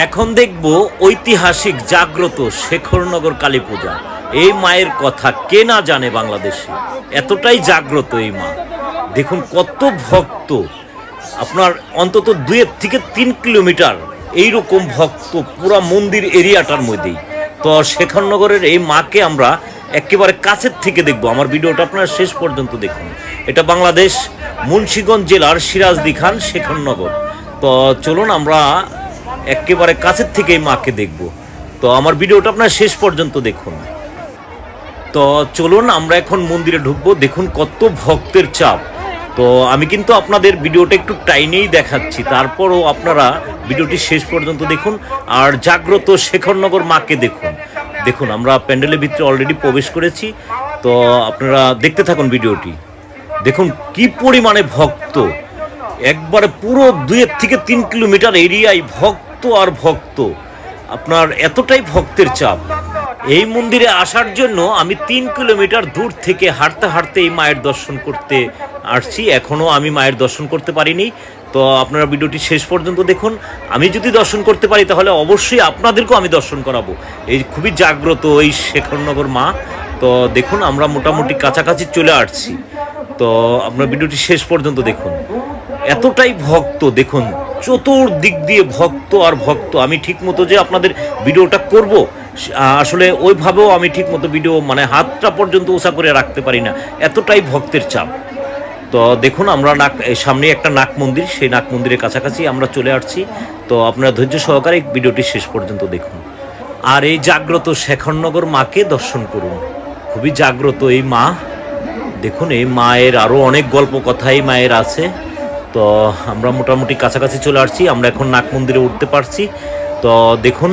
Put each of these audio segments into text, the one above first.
এখন দেখব ঐতিহাসিক জাগ্রত শেখরনগর কালী পূজা। এই মায়ের কথা কে না জানে বাংলাদেশে, এতটাই জাগ্রত এই মা। দেখুন কত ভক্ত, আপনার অন্তত 2 থেকে 3 কিলোমিটার এইরকম ভক্ত পুরা মন্দির এরিয়াটার মধ্যেই। তো শেখরনগরের এই মাকে আমরা একেবারে কাছের থেকে দেখব। আমার ভিডিওটা আপনারা শেষ পর্যন্ত দেখুন। এটা বাংলাদেশ মুন্সিগঞ্জ জেলার সিরাজদি খান শেখরনগর। তো চলুন আমরা একেবারে কাছের থেকে এই মাকে দেখব। তো আমার ভিডিওটা আপনারা শেষ পর্যন্ত দেখুন। তো চলুন আমরা এখন মন্দিরে ঢুকবো। দেখুন কত ভক্তের চাপ। তো আমি কিন্তু আপনাদের ভিডিওটা একটু টাইনেই দেখাচ্ছি, তারপরও আপনারা ভিডিওটি শেষ পর্যন্ত দেখুন। আর জাগ্রত শেখরনগর মাকে দেখুন। দেখুন আমরা প্যান্ডেলের ভিতরে অলরেডি প্রবেশ করেছি। তো আপনারা দেখতে থাকুন ভিডিওটি। দেখুন কি পরিমাণে ভক্ত, একবারে পুরো 2 থেকে 3 কিলোমিটার এরিয়ায় ভক্ত আর ভক্ত। আপনার এতটাই ভক্তের চাপ। এই মন্দিরে আসার জন্য আমি 3 কিলোমিটার দূর থেকে হাঁটতে হাঁটতে এই মায়ের দর্শন করতে আসছি। এখনও আমি মায়ের দর্শন করতে পারিনি। তো আপনারা ভিডিওটি শেষ পর্যন্ত দেখুন। আমি যদি দর্শন করতে পারি তাহলে অবশ্যই আপনাদেরকেও আমি দর্শন করাবো। এই খুবই জাগ্রত এই শেখরনগর মা। তো দেখুন আমরা মোটামুটি কাছাকাছি চলে আসছি। তো আপনার ভিডিওটি শেষ পর্যন্ত দেখুন। এতটাই ভক্ত, দেখুন চতুর্দিক দিয়ে ভক্ত আর ভক্ত। আমি ঠিক মতো যে আপনাদের ভিডিওটা করব, আসলে ওইভাবেও আমি ঠিক মতো ভিডিও মানে হাতটা পর্যন্ত উঁচা করে রাখতে পারি না, এতটাই ভক্তের চাপ। তো দেখুন আমরা সামনে একটা নাক মন্দির, সেই নাক মন্দিরের কাছাকাছি আমরা চলে আসছি। তো আপনারা ধৈর্য সহকারে ভিডিওটি শেষ পর্যন্ত দেখুন। আর এই জাগ্রত শেখরনগর মাকে দর্শন করুন। খুবই জাগ্রত এই মা। দেখুন এই মায়ের আরও অনেক গল্প কথা এই মায়ের আছে। তো আমরা মোটামুটি কাছাকাছি চলে আসছি। আমরা এখন নাক মন্দিরে উঠতে পারছি। তো দেখুন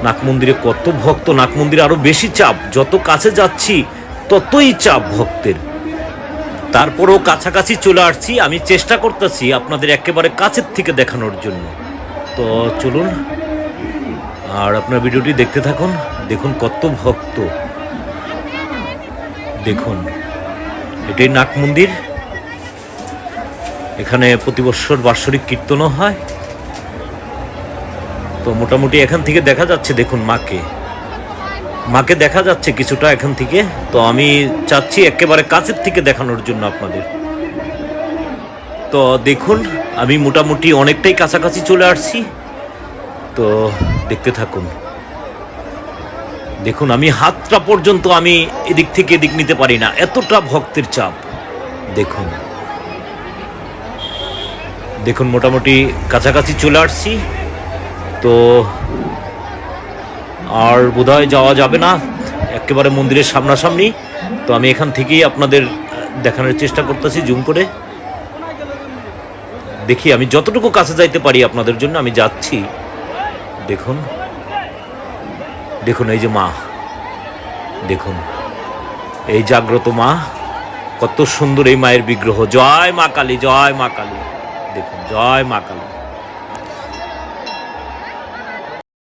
নাক মন্দিরে কত ভক্ত, নাক মন্দিরে আরও বেশি চাপ। যত কাছে যাচ্ছি ততই চাপ ভক্তের। তারপরেও কাছাকাছি চলে আসছি। আমি চেষ্টা করতেছি আপনাদের একেবারে কাছের থেকে দেখানোর জন্য। তো চলুন আর আপনার ভিডিওটি দেখতে থাকুন। দেখুন কত ভক্ত। দেখুন এটাই নাক মন্দির। এখানে প্রতি বছর বাৎসরিক কীর্তনও হয়। তো মোটামুটি এখান থেকে দেখা যাচ্ছে, দেখুন মাকে দেখা যাচ্ছে কিছুটা এখান থেকে। তো আমি চাচ্ছি একেবারে কাছের থেকে দেখানোর জন্য আপনাদের। তো দেখুন আমি মোটামুটি অনেকটাই কাছাকাছি চলে আসছি। তো দেখতে থাকুন। দেখুন আমি হাতটা পর্যন্ত আমি এদিক থেকে এদিক নিতে পারি না, এতটা ভক্তের চাপ। দেখুন দেখুন মোটামুটি কাছাকাছি চলে আসছি। তো আর বোধহয় যাওয়া যাবে না, একেবারে মন্দিরের সামনাসামনি। তো আমি এখান থেকেই আপনাদের দেখানোর চেষ্টা করতেছি জুম করে। দেখি আমি যতটুকু কাছে যাইতে পারি আপনাদের জন্য আমি যাচ্ছি। দেখুন দেখুন এই যে মা, দেখুন এই জাগ্রত মা, কত সুন্দর এই মায়ের বিগ্রহ। জয় মা কালী, জয় মা কালী। দেখুন জয় মা কালী।